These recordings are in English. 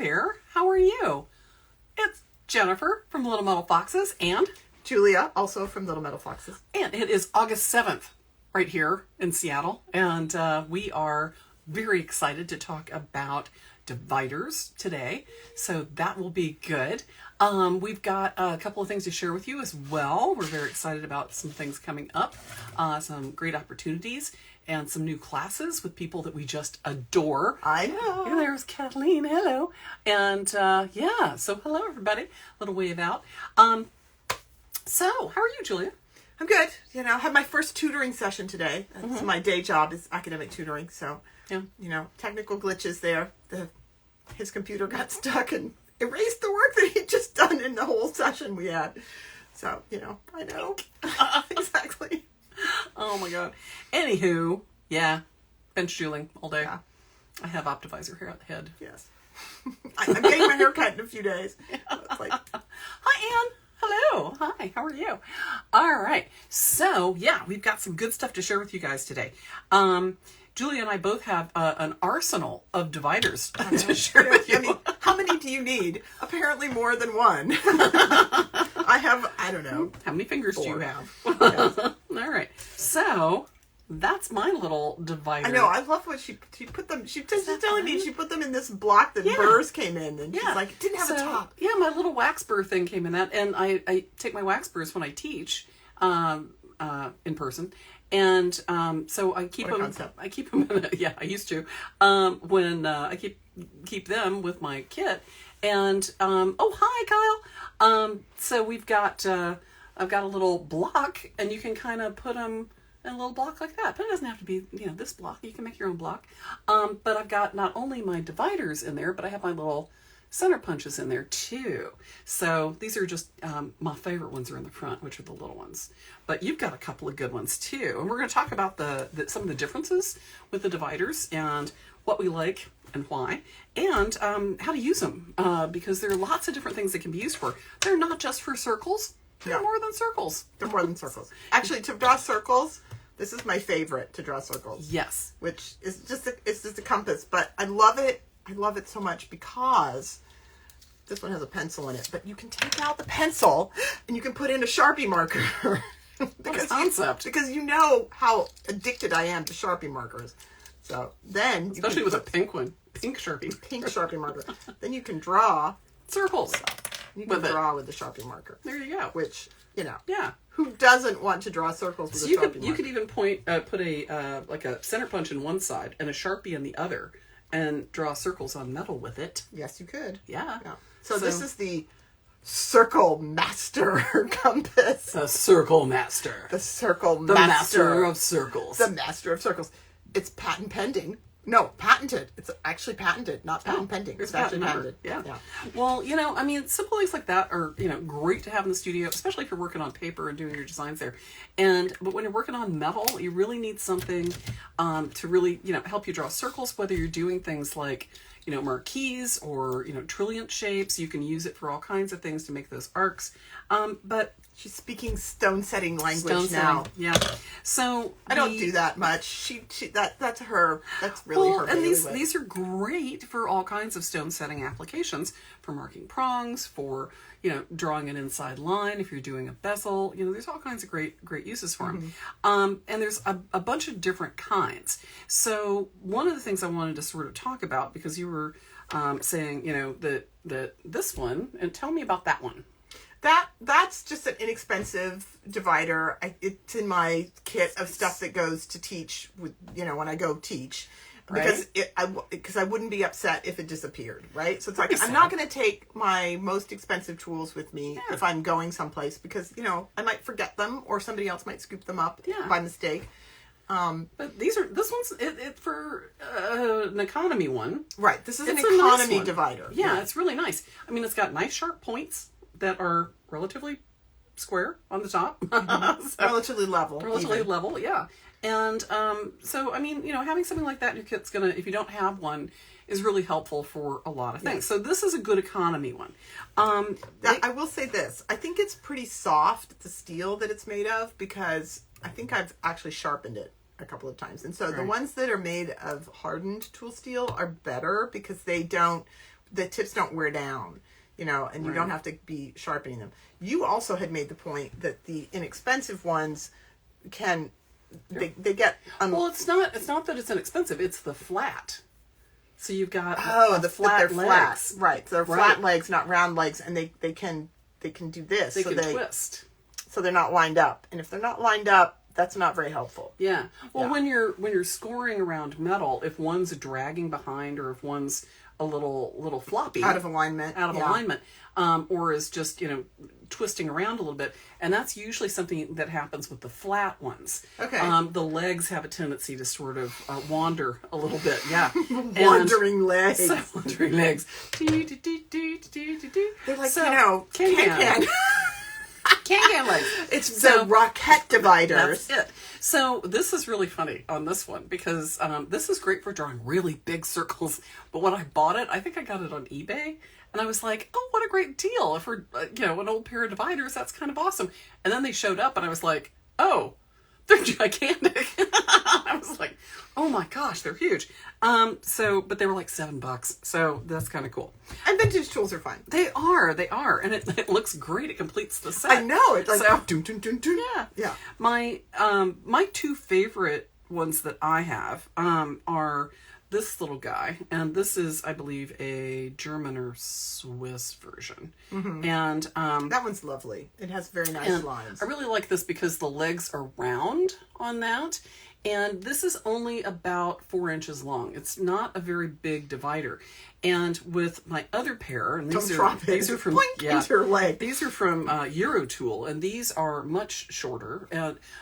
there. How are you? It's Jennifer from Little Metal Foxes and Julia, also from Little Metal Foxes. And it is August 7th right here in Seattle. And we are very excited to talk about dividers today. So that will be good. We've got a couple of things to share with you as well. We're very excited about some things coming up, some great opportunities, and some new classes with people that we just adore. I know. Here, there's Kathleen. Hello. And so hello, everybody. Little wave out. So, how are you, Julia? I'm good. I had my first tutoring session today. That's my day job is academic tutoring. So, technical glitches there. His computer got stuck and erased the work that he'd just done in the whole session we had. So, I know. Exactly. Oh my God. Anywho, bench dueling all day. Yeah. I have Optivizer hair at the head. Yes. I'm getting my hair cut in a few days. It's like, hi, Anne. Hello. Hi. How are you? All right. So, we've got some good stuff to share with you guys today. Julia and I both have an arsenal of dividers to share with you. I mean, how many do you need? Apparently more than one. I don't know. How many fingers 4. do you have? Yes. All right. So, that's my little divider. I know. I love what she put them. She's telling me she put them in this block that burrs came in, and she's like, it didn't have a top. Yeah, my little wax burr thing came in that, and I take my wax burrs when I teach in person, and so I keep them. I keep them. I used to when I keep them with my kit, and oh hi Kyle. So we've got I've got a little block, and you can kind of put them in a little block like that. But it doesn't have to be, this block. You can make your own block. But I've got not only my dividers in there, but I have my little center punches in there too. So these are just, my favorite ones are in the front, which are the little ones. But you've got a couple of good ones too. And we're going to talk about some of the differences with the dividers and what we like and why, and how to use them. Because there are lots of different things they can be used for. They're not just for circles. They're more than circles. They're more than circles. Actually, to draw circles, this is my favorite to draw circles. Yes. Which is just a compass, but I love it. I love it so much because this one has a pencil in it, but you can take out the pencil and you can put in a Sharpie marker. because you know how addicted I am to Sharpie markers. So then, especially with a pink one, pink Sharpie marker. Then you can draw circles. You can draw with the Sharpie marker. There you go. Which, who doesn't want to draw circles with a Sharpie marker? You could even put a like a center punch in one side and a Sharpie in the other, and draw circles on metal with it. Yes, you could. Yeah. So this is the Circle Master compass. The Circle Master. The Circle Master. The Master of Circles. The Master of Circles. It's patent pending. No, patented. It's actually patented, not patent pending. It's actually patented. Yeah. Well, simple things like that are, great to have in the studio, especially if you're working on paper and doing your designs there. But when you're working on metal, you really need something to really, help you draw circles, whether you're doing things like, marquees or, trilliant shapes. You can use it for all kinds of things to make those arcs. But she's speaking stone setting language now. Yeah. So I don't do that much. That's her. That's really her. And these are great for all kinds of stone setting applications, for marking prongs, for drawing an inside line. If you're doing a bezel, there's all kinds of great uses for them. And there's a bunch of different kinds. So one of the things I wanted to sort of talk about, because you were saying that this one, and tell me about that one. That's just an inexpensive divider. It's in my kit of stuff that goes to teach with, when I go teach. Because because I wouldn't be upset if it disappeared, right? So it's like, I'm not going to take my most expensive tools with me if I'm going someplace because, I might forget them or somebody else might scoop them up by mistake. But this one's it for an economy one. Right. This is an economy divider. Yeah, it's really nice. I mean, it's got nice sharp points that are relatively square on the top. Relatively level. Level, yeah. And so, having something like that in your kit's gonna, if you don't have one, is really helpful for a lot of things. So this is a good economy one. I will say this. I think it's pretty soft, the steel that it's made of, because I think I've actually sharpened it a couple of times. And so the ones that are made of hardened tool steel are better because they don't the tips don't wear down, you know, and you don't have to be sharpening them. You also had made the point that the inexpensive ones can, they get... well, it's not that it's inexpensive, it's the flat. So you've got the flat legs. Right. So they're flat legs, not round legs, and they can do this. They can twist. So they're not lined up. And if they're not lined up, that's not very helpful. Yeah. Well, when you're scoring around metal, if one's dragging behind or if one's a little floppy, out of alignment, or is just, you know, twisting around a little bit, and that's usually something that happens with the flat ones. Okay. The legs have a tendency to sort of wander a little bit. Yeah. Wandering legs. Wandering legs. They're like, you know, can. Can legs. It's the rocket dividers. That's it. So this is really funny on this one because this is great for drawing really big circles. But when I bought it, I think I got it on eBay, and I was like, "Oh, what a great deal for you know, an old pair of dividers. That's kind of awesome." And then they showed up, and I was like, "Oh, they're gigantic." I was like, "Oh my gosh, they're huge." But they were like $7, so that's kind of cool. And vintage tools are fun. They are, and it looks great. It completes the set. I know, it's like dun, dun, dun, dun. Yeah. My two favorite ones that I have are this little guy, and this is, I believe, a German or Swiss version. Mm-hmm. And that one's lovely. It has very nice lines. I really like this because the legs are round on that. And this is only about 4 inches long. It's not a very big divider. And with my other pair, and these are from these are from Eurotool, and these are much shorter.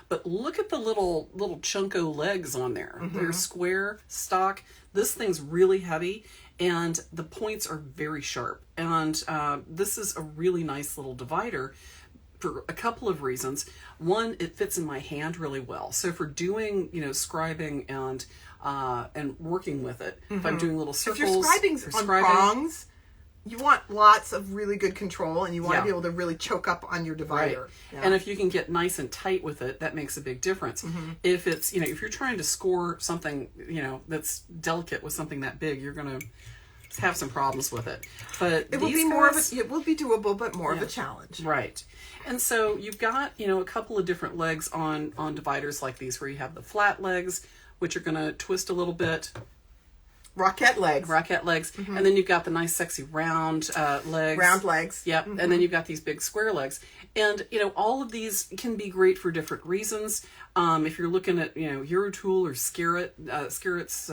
But look at the little chunko legs on there. Mm-hmm. They're square stock. This thing's really heavy, and the points are very sharp. And this is a really nice little divider for a couple of reasons. One, it fits in my hand really well. So for doing, you know, scribing and working with it, if I'm doing little circles, if you're scribing on prongs, you want lots of really good control, and you want to be able to really choke up on your divider. Right. Yeah. And if you can get nice and tight with it, that makes a big difference. Mm-hmm. If it's, you know, if you're trying to score something, you know, that's delicate with something that big, you're going to have some problems with it. But it will be it will be doable, but more of a challenge. Right. And so you've got, you know, a couple of different legs on dividers like these, where you have the flat legs, which are going to twist a little bit. Rocket legs. Mm-hmm. And then you've got the nice sexy round legs. Round legs. Yep. Mm-hmm. And then you've got these big square legs. And, you know, all of these can be great for different reasons. If you're looking at, you know, Eurotool or Starrett's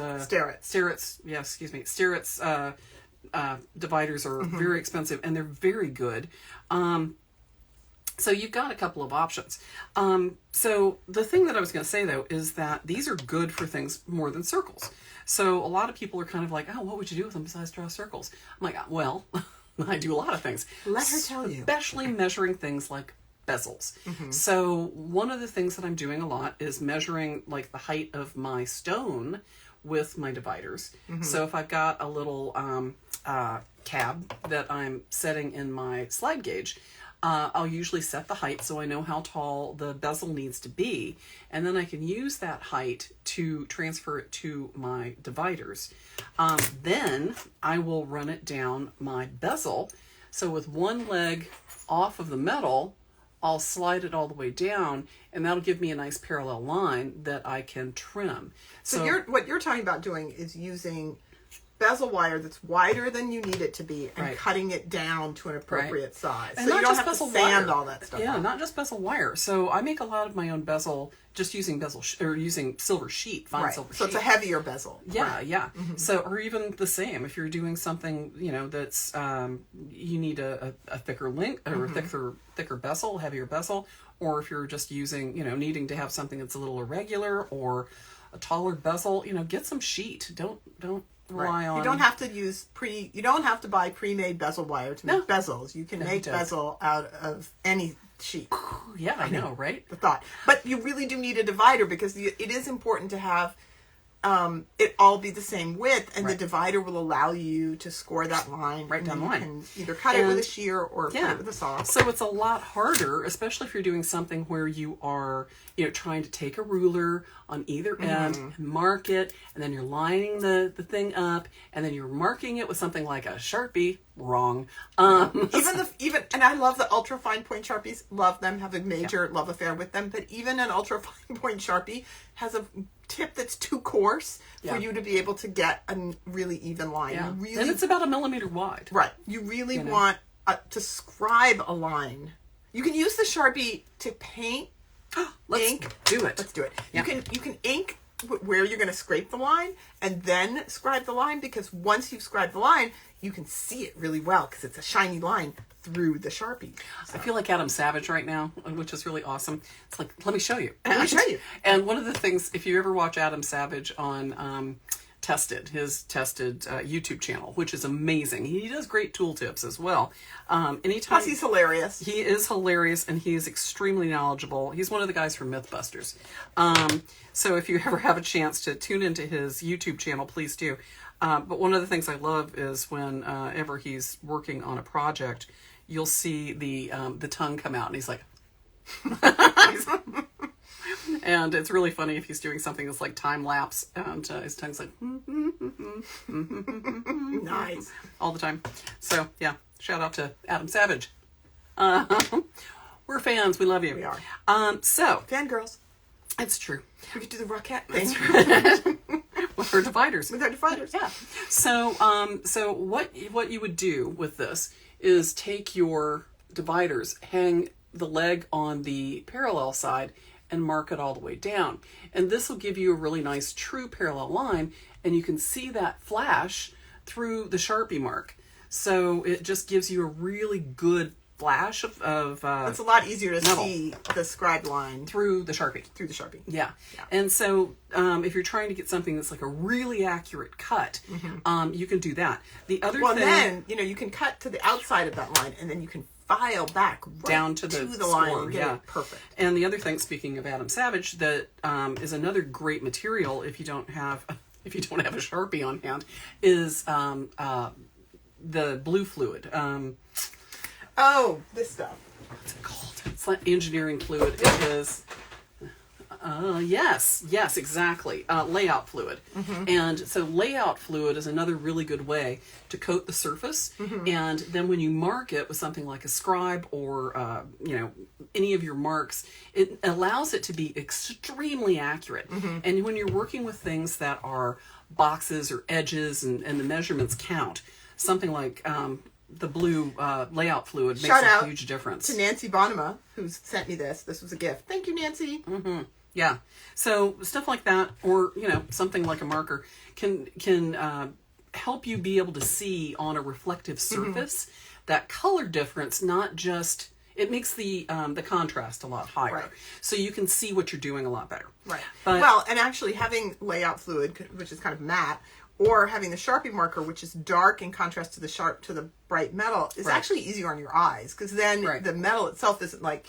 dividers are very expensive, and they're very good. So you've got a couple of options. So the thing that I was going to say, though, is that these are good for things more than circles. So a lot of people are kind of like, oh, what would you do with them besides draw circles? I'm like, well, I do a lot of things. Let her tell you. Especially measuring things like bezels. Mm-hmm. So one of the things that I'm doing a lot is measuring like the height of my stone with my dividers. Mm-hmm. So if I've got a little tab that I'm setting in my slide gauge, I'll usually set the height so I know how tall the bezel needs to be, and then I can use that height to transfer it to my dividers. Then I will run it down my bezel. So with one leg off of the metal, I'll slide it all the way down, and that'll give me a nice parallel line that I can trim. So what you're talking about doing is using bezel wire that's wider than you need it to be, and cutting it down to an appropriate size. And so not you don't just have bezel to sand wire. All that stuff. Yeah, out. Not just bezel wire. So I make a lot of my own bezel just using using silver sheet, fine silver sheet. So it's a heavier bezel. Yeah, yeah. Mm-hmm. So, or even the same, if you're doing something, you know, that's you need a thicker link or a thicker bezel, heavier bezel, or if you're just using, you know, needing to have something that's a little irregular or a taller bezel, you know, get some sheet. Don't rely on. You don't have to you don't have to buy pre-made bezel wire to make bezels. You can make bezel out of any sheet. Yeah, I know, right? The thought. But you really do need a divider, because it is important to have it all be the same width, and the divider will allow you to score that line right down the line. You can either cut it with a shear or cut it with a saw. So it's a lot harder, especially if you're doing something where you are, trying to take a ruler on either end and mark it, and then you're lining the thing up, and then you're marking it with something like a Sharpie. Wrong. Even and I love the ultra fine point Sharpies. Love them. Have a major love affair with them. But even an ultra fine point Sharpie has a tip that's too coarse for you to be able to get a really even line. Yeah. Really, and it's about 1 millimeter wide. Right. You really want to scribe a line. You can use the Sharpie to paint. Ink. Do it. Let's do it. Yeah. You can ink where you're going to scrape the line and then scribe the line, because once you've scribed the line, you can see it really well because it's a shiny line through the Sharpie. So. I feel like Adam Savage right now, which is really awesome. It's like, let me show you. Let me show you. And one of the things, if you ever watch Adam Savage on his Tested YouTube channel, which is amazing. He does great tool tips as well. Plus he's hilarious. He is hilarious, and he is extremely knowledgeable. He's one of the guys from Mythbusters. So if you ever have a chance to tune into his YouTube channel, please do. But one of the things I love is whenever he's working on a project, you'll see the tongue come out, and he's like... And it's really funny if he's doing something that's like time lapse, and his tongue's like nice all the time. So yeah, shout out to Adam Savage. We're fans. We love you. We are. So fangirls. It's true. We could do the Rockette thing. That's right. With our dividers. With our dividers. Yeah. So what you would do with this is take your dividers, hang the leg on the parallel side, and mark it all the way down. And this will give you a really nice true parallel line, and you can see that flash through the Sharpie mark. So it just gives you a really good flash of it's a lot easier to metal. See the scribed line through the Sharpie. Through the Sharpie. Yeah. And so if you're trying to get something that's like a really accurate cut, you can do that. The other thing... then, you can cut to the outside of that line, and then you can file back down to the line score. And get it perfect. And the other thing, speaking of Adam Savage, that is another great material if you don't have a Sharpie on hand, is the blue fluid. This stuff. What's it called? It's like engineering fluid. It is. Yes, exactly. Layout fluid. And so layout fluid is another really good way to coat the surface. And then when you mark it with something like a scribe or, any of your marks, it allows it to be extremely accurate. And when you're working with things that are boxes or edges and the measurements count, something like the blue layout fluid makes a huge difference. To Nancy Bonema, who's sent me this. This was a gift. Thank you, Nancy. Yeah. So stuff like that, or something like a marker, can help you be able to see on a reflective surface that color difference. Not just it makes the contrast a lot higher, so you can see what you're doing a lot better. Right. But, and actually having layout fluid, which is kind of matte, or having the Sharpie marker, which is dark in contrast to the bright metal, is actually easier on your eyes, because then the metal itself isn't like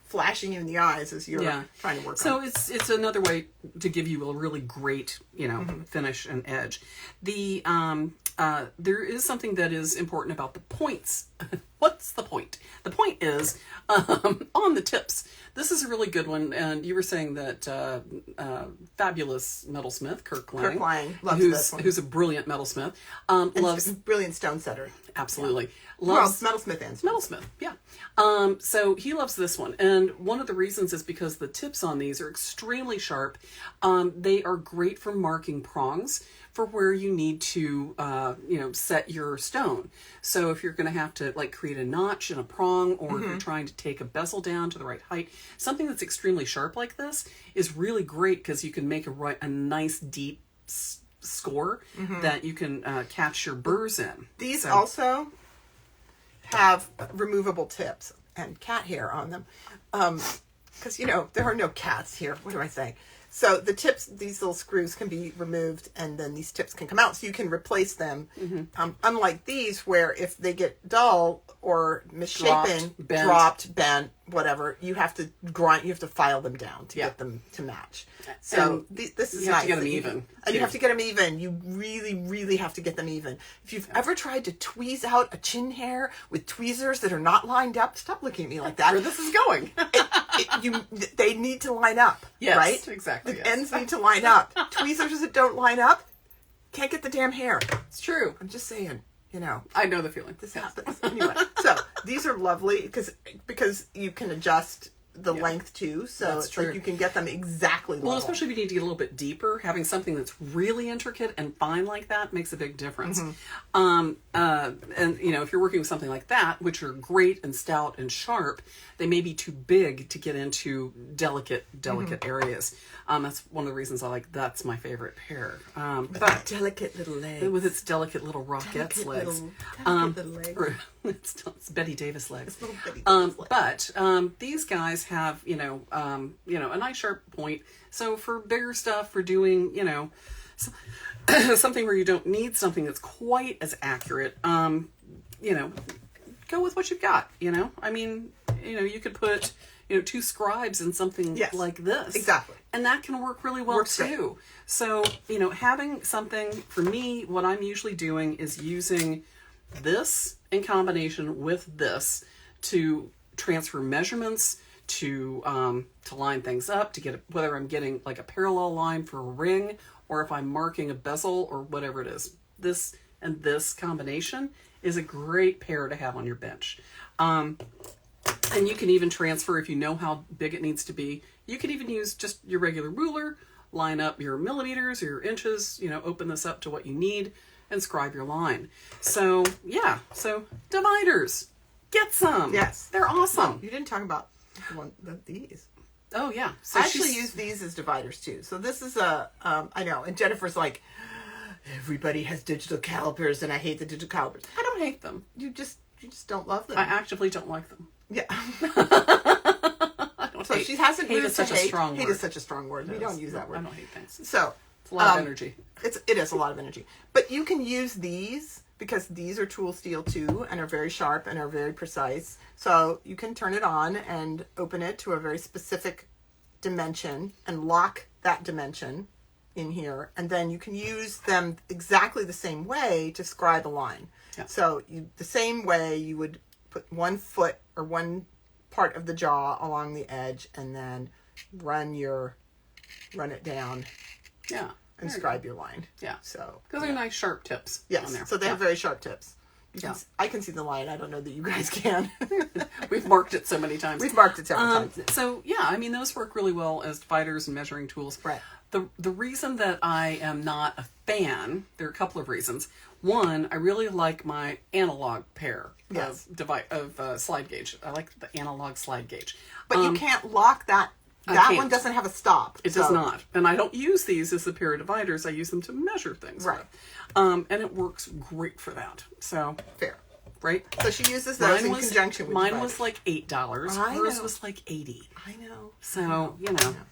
flashing you in the eyes as you're trying to work. So it's another way to give you a really great finish and edge. The there is something that is important about the points. What's the point? The point is on the tips. This is a really good one, and you were saying that fabulous metalsmith Kirk Lang loves this one. Who's a brilliant metalsmith, loves brilliant stone setter. Absolutely. Loves metalsmith and metalsmith. Yeah. So he loves this one, and one of the reasons is because the tips on these are extremely sharp. They are great for marking prongs for where you need to, set your stone. So if you're going to have to create a notch in a prong, or if you're trying to take a bezel down to the right height, something that's extremely sharp like this is really great, because you can make a nice deep score that you can catch your burrs in. These also have removable tips and cat hair on them, because there are no cats here. What do I say? So the tips, these little screws can be removed, and then these tips can come out, so you can replace them. Unlike these, where if they get dull or misshapen, dropped, bent, whatever, you have to grind. You have to file them down to get them to match. So this is you have nice. to get them even. And you have to get them even. You really, really have to get them even. If you've ever tried to tweeze out a chin hair with tweezers that are not lined up, stop looking at me like that. Where this is going. They need to line up. Yes, right? Exactly. The ends need to line up. Tweezers that don't line up, can't get the damn hair. It's true. I'm just saying, you know. I know the feeling. This happens. Anyway, so these are lovely because you can adjust the length too, so it's like you can get them exactly level. Well, especially if you need to get a little bit deeper, having something that's really intricate and fine like that makes a big difference. And you know, if you're working with something like that, which are great and stout and sharp, they may be too big to get into delicate areas. That's one of the reasons that's my favorite pair. But delicate little legs. With its delicate little Rockettes legs. Delicate little legs. It's Betty Davis legs. Betty Davis legs. But these guys have, you know, a nice sharp point. So for bigger stuff, for doing, you know, something where you don't need something that's quite as accurate, you know, go with what you've got, you know? I mean, you know, you could put, you know, 2 scribes in something like this. Exactly. And that can work really well too. Great. So, you know, having something, for me, what I'm usually doing is using this in combination with this to transfer measurements, to line things up, to get whether I'm getting like a parallel line for a ring or if I'm marking a bezel or whatever it is. This and this combination is a great pair to have on your bench. And you can even transfer, if you know how big it needs to be, you can even use just your regular ruler, line up your millimeters or your inches, you know, open this up to what you need and scribe your line. So, yeah. So, dividers. Get some. Yes. They're awesome. Oh, you didn't talk about these. Oh, yeah. So I actually use these as dividers, too. So this is I know, and Jennifer's like, everybody has digital calipers, and I hate the digital calipers. I don't hate them. You just don't love them. I actively don't like them. Yeah. So she hasn't hate moved is such to a hate. strong Hate word. is such a strong word. We don't use that word. I don't hate things. So it's a lot of energy. It is a lot of energy. But you can use these because these are tool steel too and are very sharp and are very precise. So you can turn it on and open it to a very specific dimension and lock that dimension in here. And then you can use them exactly the same way to scribe a line. Yeah. So the same way you would put one foot or one part of the jaw along the edge and then run it down. Yeah. And scribe your line. Yeah. So because they're nice sharp tips. Yes. On there. So they have very sharp tips. I can see the line. I don't know that you guys can. We've marked it so many times. We've marked it several times. So yeah, I mean those work really well as dividers and measuring tools. Right. The reason that I am not a fan, there are a couple of reasons. One, I really like my analog pair of slide gauge. I like the analog slide gauge. But you can't lock that. That one doesn't have a stop. It does not. And I don't use these as a pair of dividers. I use them to measure things. Right. And it works great for that. So fair. Right? So she uses those in conjunction with mine was like $8. Hers was like $80. I know. So,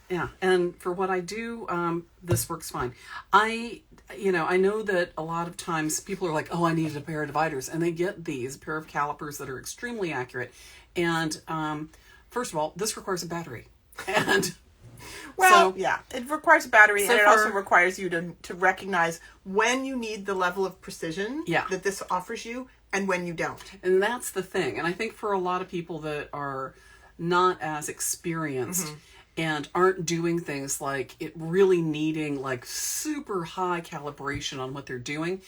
yeah. And for what I do, this works fine. I know that a lot of times people are like, oh, I needed a pair of dividers. And they get these, a pair of calipers that are extremely accurate. And first of all, this requires a battery. And it requires a battery, and it also requires you to recognize when you need the level of precision that this offers you and when you don't. And that's the thing. And I think for a lot of people that are not as experienced and aren't doing things like it really needing like super high calibration on what they're doing,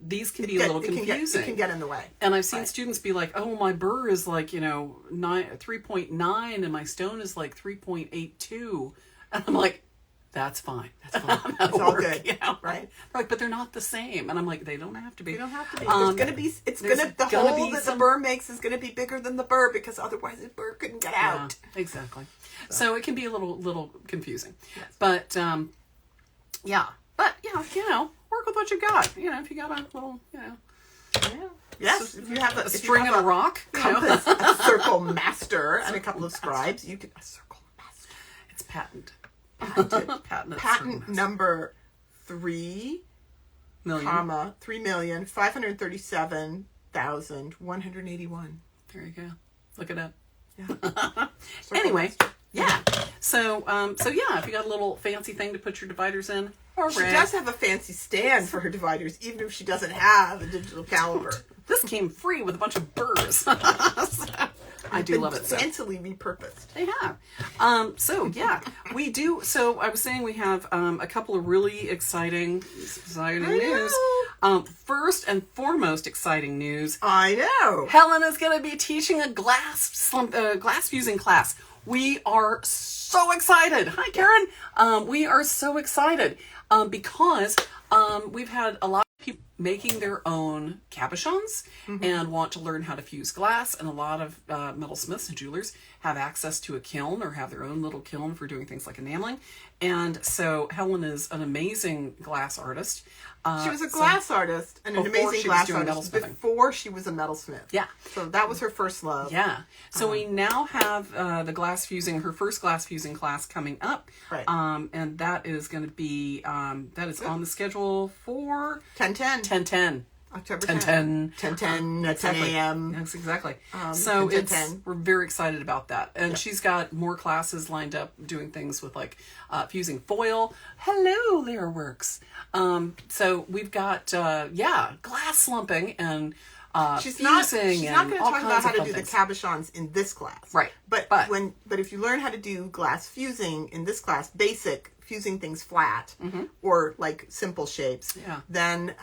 these can be a little confusing. It can get in the way. And I've seen students be like, oh, my burr is like, 3.9 and my stone is like 3.82. And I'm like, that's fine. That's fine. It's all good. Right? Like, but they're not the same. And I'm like, they don't have to be. They don't have to be. The hole that the burr makes is going to be bigger than the burr because otherwise the burr couldn't get out. Exactly. So it can be a little confusing. Yes. But, work with what you got. If you got a little, Yes, if you have a string and a rock, compass, a circle master, and a couple of scribes, you can a circle master. It's patent. Patent number 3 million. comma 3,537,181. There you go. Look at that. Yeah. Anyway, yeah. So yeah, if you got a little fancy thing to put your dividers in, she does have a fancy stand for her dividers, even if she doesn't have a digital caliper. This came free with a bunch of burrs. I do love it. Fancily repurposed. They have. So yeah, we do. So I was saying we have a couple of really exciting news. First and foremost, exciting news. I know. Helen is going to be teaching a glass fusing class. We are so excited. Hi, Karen. We are so excited because we've had a lot of people making their own cabochons and want to learn how to fuse glass, and a lot of metalsmiths and jewelers have access to a kiln or have their own little kiln for doing things like enameling. And so Helen is an amazing glass artist. She was a glass artist and an amazing glass artist before she was a metalsmith. Yeah. So that was her first love. Yeah. So we now have her first glass fusing class coming up. Right. And that is going to be, that is on the schedule for 10/10. October 10/10. 10/10 at 10 a.m. Yes, exactly. So 10/10. We're very excited about that. And she's got more classes lined up doing things with like fusing foil. Hello, Lairworks. So we've got, glass slumping and she's not going to talk about how to do things. the cabochons in this class. Right. But if you learn how to do glass fusing in this class, basic fusing things flat or like simple shapes, then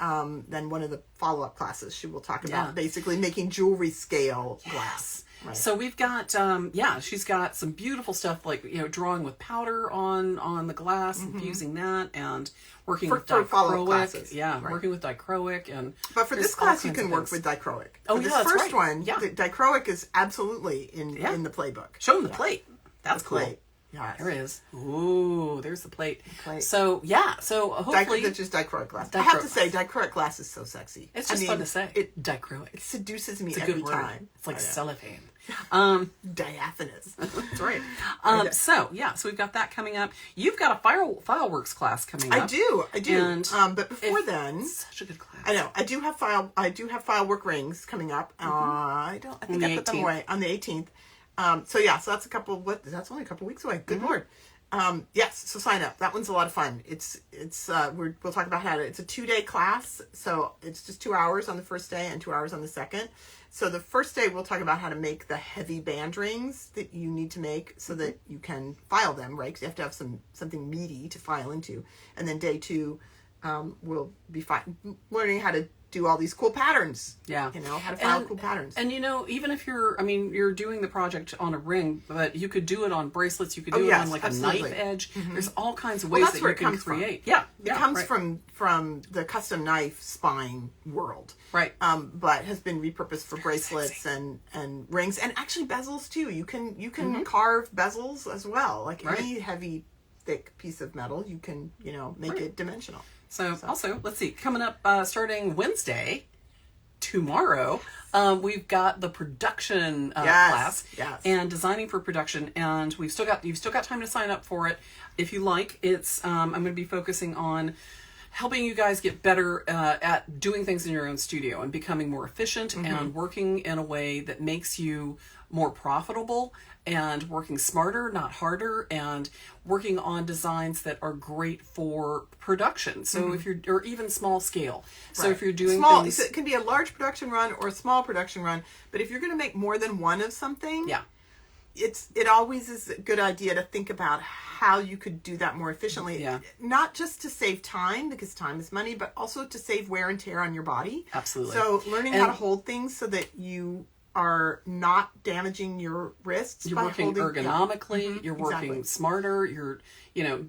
one of the follow-up classes she will talk about basically making jewelry scale glass. Right. So we've got, she's got some beautiful stuff like, drawing with powder on the glass and fusing that and working with dichroic. Yeah, right. Working with dichroic. But for this class, you can work with dichroic. Oh, for yeah, this first one, the dichroic is absolutely in the playbook. Show them the plate. That's cool. Plate. Yes. There it is. Ooh, there's the plate. So, hopefully... That's just dichroic glass. I have to say, dichroic glass is so sexy. It's just fun to say. Dichroic. It seduces me every time. It's like cellophane. Diaphanous. That's right. So we've got that coming up. You've got a Fileworks class coming up. I do. And but before then... Such a good class. I know. I do have Filework rings coming up. I think I put them away on the 18th. So that's that's only a couple weeks away. Good Lord. Yes. So sign up. That one's a lot of fun. We'll talk about it's a 2-day class. So it's just 2 hours on the first day and 2 hours on the second. So the first day we'll talk about how to make the heavy band rings that you need to make so that you can file them, right? Because you have to have something meaty to file into. And then day 2, we'll be learning how to do all these cool patterns. Yeah. How to file cool patterns. And even if you're doing the project on a ring, but you could do it on bracelets, you could do it on like absolutely. A knife edge. There's all kinds of ways that you can create. It comes from the custom knife spine world. Right. But has been repurposed for bracelets and rings and actually bezels too. You can carve bezels as well. Like any heavy, thick piece of metal, you can, make it dimensional. So also, let's see, coming up starting Wednesday, tomorrow, we've got the production class and designing for production, and you've still got time to sign up for it if you like. It's I'm going to be focusing on helping you guys get better at doing things in your own studio and becoming more efficient and working in a way that makes you more profitable and working smarter, not harder, and working on designs that are great for production. So if you're, or even small scale. So if you're doing things... it can be a large production run or a small production run, but if you're going to make more than one of something, it always is a good idea to think about how you could do that more efficiently. Yeah. Not just to save time, because time is money, but also to save wear and tear on your body. Absolutely. So learning how to hold things so that you are not damaging your wrists. You're working ergonomically. You're working smarter. You're,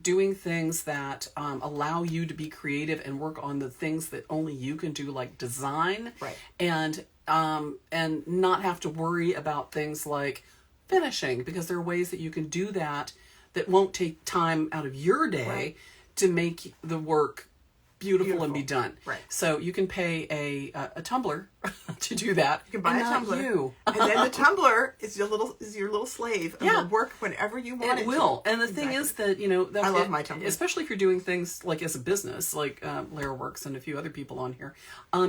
doing things that allow you to be creative and work on the things that only you can do, like design. Right. And not have to worry about things like finishing, because there are ways that you can do that won't take time out of your day to make the work beautiful and be done. Right. So you can pay a tumbler to do that. You can buy a tumbler. You. And then the tumbler is your little slave and will work whenever you want it. It will. And the thing is that, I love my tumbler. Especially if you're doing things like as a business, like Lara Works and a few other people on here.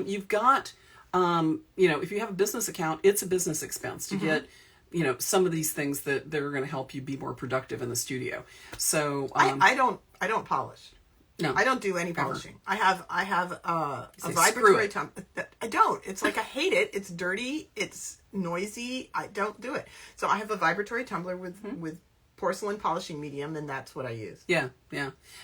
You've got, if you have a business account, it's a business expense to get, some of these things that are going to help you be more productive in the studio. So I don't polish. No, I don't do any polishing. I have a vibratory tumbler. I don't. It's like I hate it. It's dirty. It's noisy. I don't do it. So I have a vibratory tumbler with porcelain polishing medium, and that's what I use. Yeah.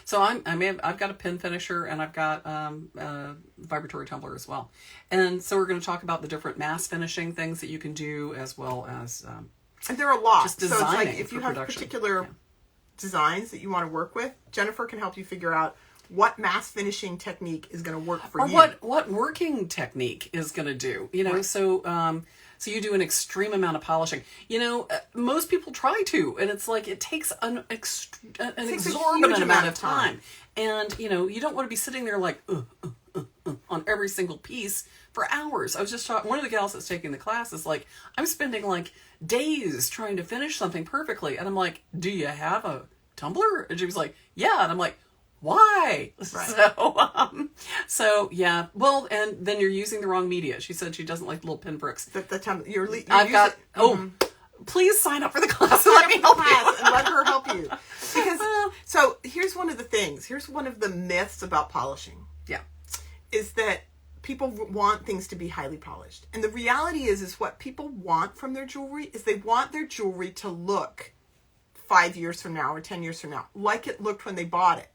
So I've got a pin finisher, and I've got a vibratory tumbler as well. And so we're going to talk about the different mass finishing things that you can do, as well as and there are a lot. Just so designing it's like if you for have production. particular designs that you want to work with, Jennifer can help you figure out what mass finishing technique is going to work for you. Or what working technique is going to do. Right. So you do an extreme amount of polishing. Most people try to, and it's like it takes an exorbitant amount of time. And, you don't want to be sitting there like, on every single piece for hours. I was just talking, one of the gals that's taking the class is like, I'm spending like days trying to finish something perfectly. And I'm like, do you have a tumbler? And she was like, yeah. And I'm like, why? Right. So yeah. Well, and then you're using the wrong media. She said she doesn't like little pinpricks. Please sign up for the class. Let me help you and let her help you. Because so here's one of the things. Here's one of the myths about polishing. Yeah, is that people want things to be highly polished, and the reality is what people want from their jewelry is they want their jewelry to look 5 years from now or 10 years from now like it looked when they bought it.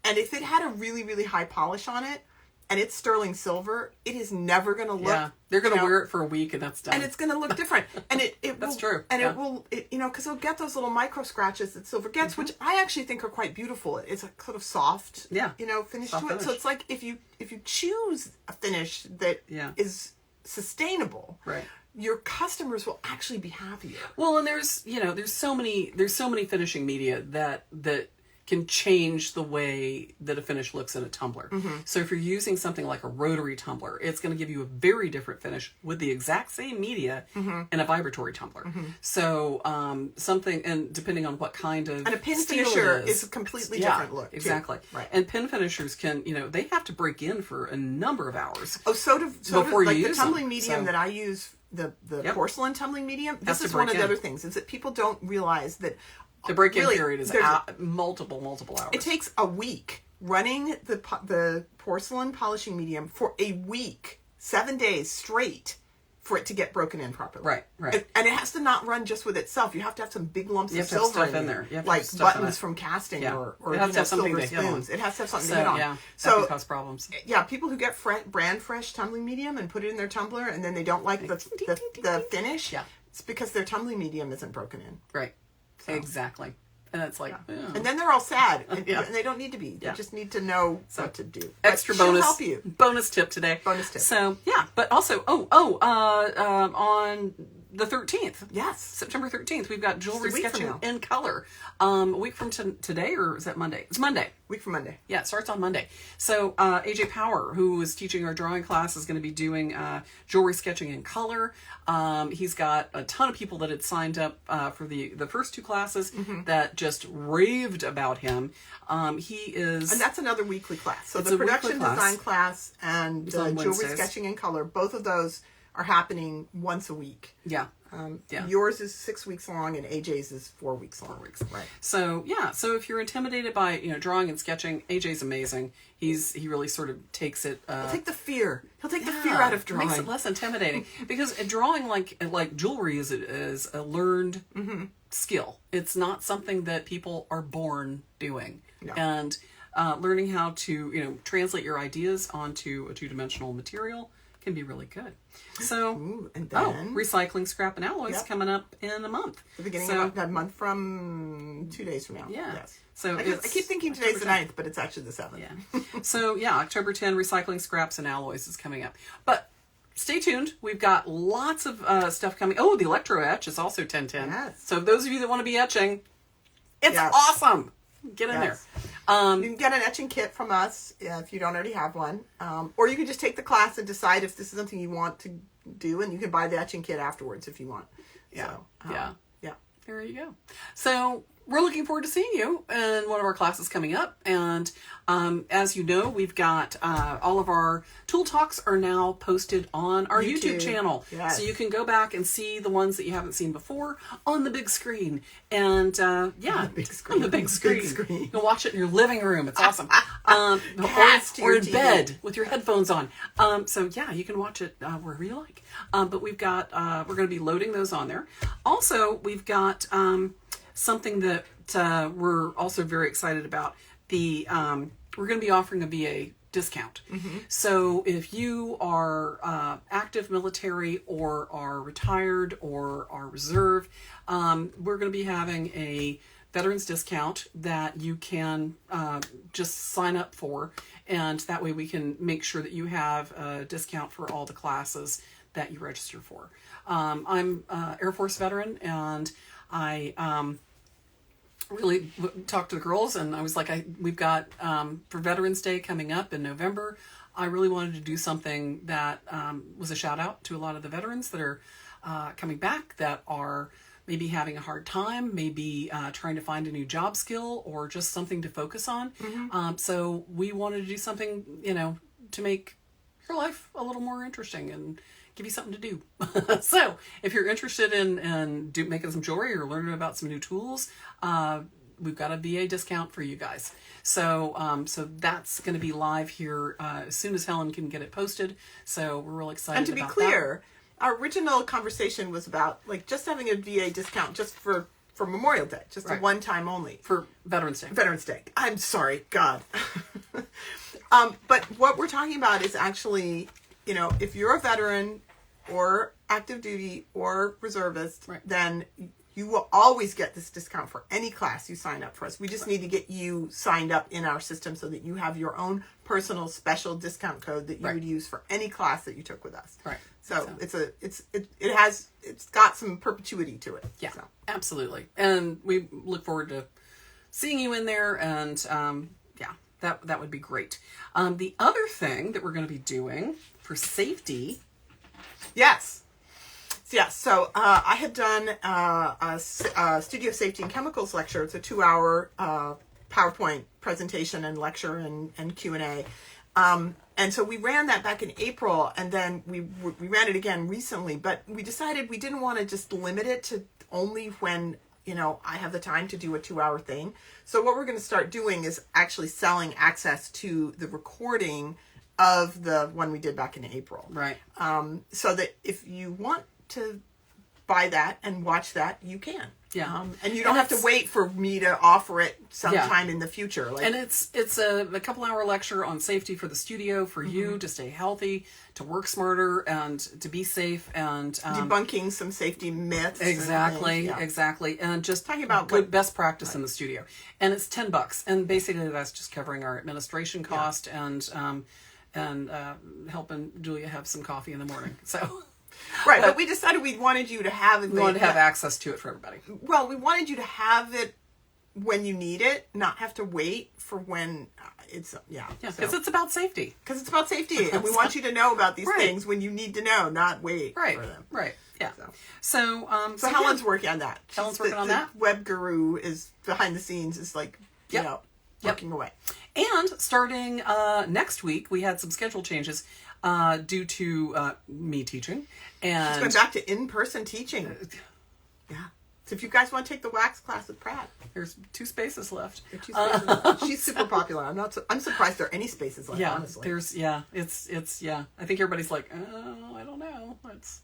And if it had a really, really high polish on it, and it's sterling silver, it is never going to look. Yeah, they're going to wear it for a week, and that's done. And it's going to look different. And it that's will, true. And it will, because it'll get those little micro scratches that silver gets, which I actually think are quite beautiful. It's a sort of soft, finish soft to it. finish. So it's like if you choose a finish that is sustainable, right, your customers will actually be happier. Well, and there's so many finishing media that can change the way that a finish looks in a tumbler. Mm-hmm. So if you're using something like a rotary tumbler, it's going to give you a very different finish with the exact same media in a vibratory tumbler. Mm-hmm. So and depending on what kind of and a pin finisher is a completely different look. Exactly. Too. Right. And pin finishers can, they have to break in for a number of hours. Oh, so before like you the use tumbling them. medium that I use, the porcelain tumbling medium. This is one of the other things is that people don't realize that. The break-in period is multiple hours. It takes a week running the porcelain polishing medium for a week, 7 days straight, for it to get broken in properly. Right. And it has to not run just with itself. You have to have some big lumps of silver in there. Like buttons from casting or it has to have something silver to hit on. spoons. It has to have something to hit on. Yeah, so that can cause problems. Yeah, people who get brand fresh tumbling medium and put it in their tumbler and then they don't like the finish. Yeah, it's because their tumbling medium isn't broken in. Right. So. Exactly. And it's like, and then they're all sad, and they don't need to be. They just need to know what to do. Extra bonus, help you. Bonus tip today. Bonus tip. So but also, on the 13th, September 13th, we've got jewelry sketching in color. A week from today, or is that Monday? It's Monday. Week from Monday. Yeah, it starts on Monday. So AJ Power, who is teaching our drawing class, is going to be doing jewelry sketching in color. He's got a ton of people that had signed up for the first two classes that just raved about him. He is... And that's another weekly class. So the production design class and jewelry sketching in color, both of those are happening once a week. Yeah. Yours is 6 weeks long and AJ's is 4 weeks long. 4 weeks. Right. So so if you're intimidated by drawing and sketching, AJ's amazing. He really sort of takes it. He'll take the fear. He'll take the fear out of drawing. Makes it less intimidating because drawing like jewelry is a learned skill. It's not something that people are born doing. No. And learning how to translate your ideas onto a two-dimensional material can be really good. So, and then recycling scrap and alloys coming up in a month. The beginning of a month from 2 days from now. Yeah. Yes. So I keep thinking today's the 9th, but it's actually the 7th. Yeah. So October 10, recycling scraps and alloys is coming up. But stay tuned. We've got lots of stuff coming. Oh, the electro etch is also 10/10. Yes. So those of you that want to be etching, it's awesome. Get in there. You can get an etching kit from us if you don't already have one. Or you can just take the class and decide if this is something you want to do, and you can buy the etching kit afterwards if you want. Yeah. So, yeah. There you go. So we're looking forward to seeing you in one of our classes coming up. And as you know, we've got all of our tool talks are now posted on our YouTube channel. Yes. So you can go back and see the ones that you haven't seen before on the big screen. And on the big screen. You can watch it in your living room. It's awesome. Or in bed with your headphones on. So yeah, you can watch it wherever you like. But we've got, we're going to be loading those on there. Also, we've got something that we're also very excited about. We're going to be offering a VA discount. Mm-hmm. So if you are active military or are retired or are reserve, we're going to be having a veterans discount that you can just sign up for, and that way we can make sure that you have a discount for all the classes that you register for. I'm Air Force veteran, and I really talked to the girls, and I was like, we've got for Veterans Day coming up in November, I really wanted to do something that was a shout out to a lot of the veterans that are coming back, that are maybe having a hard time, maybe trying to find a new job skill, or just something to focus on. Mm-hmm. So we wanted to do something, to make your life a little more interesting and give you something to do. So if you're interested in making some jewelry or learning about some new tools, we've got a VA discount for you guys. So that's going to be live here as soon as Helen can get it posted. So we're real excited about that. And to be clear, our original conversation was about just having a VA discount just for Memorial Day, just a one time only. For Veterans Day. Veterans Day. I'm sorry, God. But what we're talking about is actually, if you're a veteran or active duty or reservist, then you will always get this discount for any class you sign up for us. We just need to get you signed up in our system so that you have your own personal special discount code that you would use for any class that you took with us. Right. So it's got some perpetuity to it. Yeah, so. Absolutely. And we look forward to seeing you in there, and that would be great. The other thing that we're going to be doing for safety. Yes. Yeah, so I had done a Studio Safety and Chemicals lecture. It's a 2-hour PowerPoint presentation and lecture and Q&A. And so we ran that back in April, and then we ran it again recently. But we decided we didn't want to just limit it to only when, I have the time to do a 2-hour thing. So what we're going to start doing is actually selling access to the recording of the one we did back in April. Right. So that if you want to buy that and watch that, you can. Yeah. And you don't have to wait for me to offer it sometime in the future. And it's a couple-hour lecture on safety for the studio, for you to stay healthy, to work smarter, and to be safe, and debunking some safety myths. Exactly. And just talking about good best practice in the studio. And it's $10, and basically that's just covering our administration cost and helping Julia have some coffee in the morning. So. Right, but we decided we wanted you to have it. We wanted to have access to it for everybody. Well, we wanted you to have it when you need it, not have to wait for when it's, because it's about safety. Because it's about safety, and we want you to know about these things when you need to know, not wait for them. Right, yeah. So Helen's working on that. Helen's working on that. Web guru is behind the scenes, is working away. And starting next week, we had some schedule changes due to me teaching. And it's going back to in-person teaching. Yeah. So if you guys want to take the wax class with Pratt, there's 2 spaces left. She's super popular. I'm surprised there are any spaces left. Honestly. It's I think everybody's like, oh, I don't know. Let's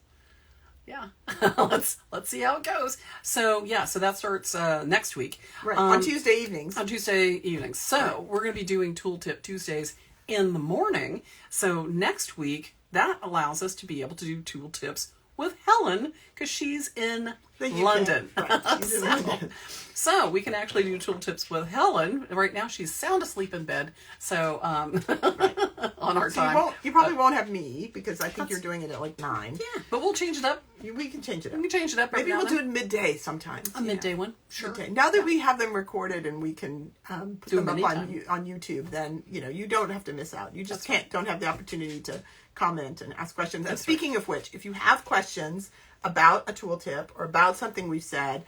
see how it goes. So that starts next week. Right. On Tuesday evenings. So we're going to be doing Tooltip Tuesdays in the morning. So next week, that allows us to be able to do tool tips with Helen, because she's in London. Right. She's in London. So we can actually do tooltips with Helen. Right now she's sound asleep in bed. So on our time. You probably won't have me because I think you're doing it at like 9. Yeah, but we'll change it up. We can change it up. We can change it up. Maybe we'll do it midday sometimes. A midday one. Sure. Midday. Now that we have them recorded and we can put them up on YouTube, then you don't have to miss out. You just don't have the opportunity to comment and ask questions. And speaking of which, if you have questions about a tooltip or about something we've said,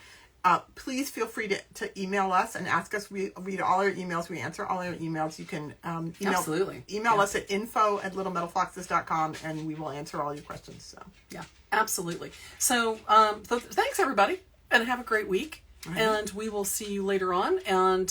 please feel free to email us and ask us. We read all our emails. We answer all our emails. You can email us at info@littlemetalfoxes.com and we will answer all your questions. So yeah, absolutely. So thanks everybody and have a great week. Right. And we will see you later on. And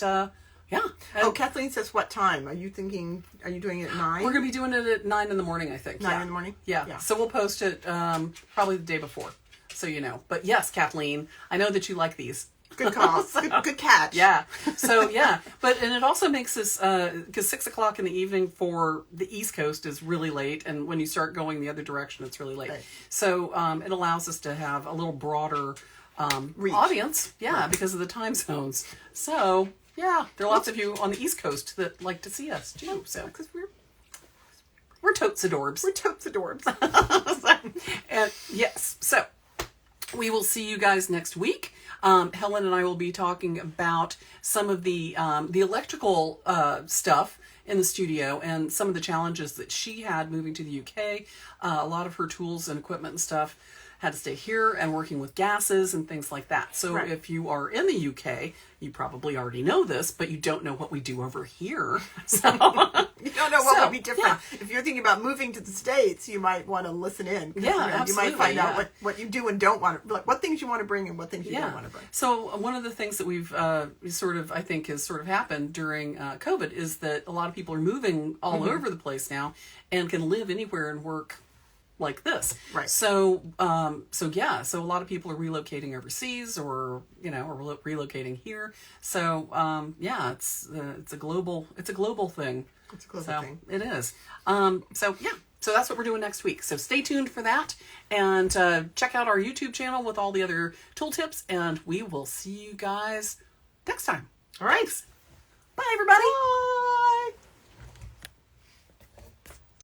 Kathleen says, what time? Are you doing it at 9? We're going to be doing it at 9 in the morning, I think. 9 in the morning? Yeah. So we'll post it probably the day before. So you know. But yes, Kathleen, I know that you like these. Good call. Good catch. Yeah. So and it also makes us, because 6 o'clock in the evening for the East Coast is really late. And when you start going the other direction, it's really late. Right. So it allows us to have a little broader audience. Yeah, right. Because of the time zones. So yeah, there are lots of you on the East Coast that like to see us too. So because we're totes adorbs. We're totes adorbs. And yes, so we will see you guys next week. Helen and I will be talking about some of the electrical stuff in the studio and some of the challenges that she had moving to the UK. A lot of her tools and equipment and stuff had to stay here and working with gases and things like that. So if you are in the UK, you probably already know this, but you don't know what we do over here. So you don't know what would be different. Yeah. If you're thinking about moving to the States, you might want to listen in. Yeah, absolutely. You might find out what you do and don't want to, like what things you want to bring and what things you don't want to bring. So one of the things that we've I think has happened during COVID is that a lot of people are moving all over the place now and can live anywhere and work like this. Right. So a lot of people are relocating overseas or relocating here. So it's a global thing. It's a global thing. It is. So that's what we're doing next week. So stay tuned for that and check out our YouTube channel with all the other tool tips, and we will see you guys next time. All right. Thanks. Bye everybody. Bye.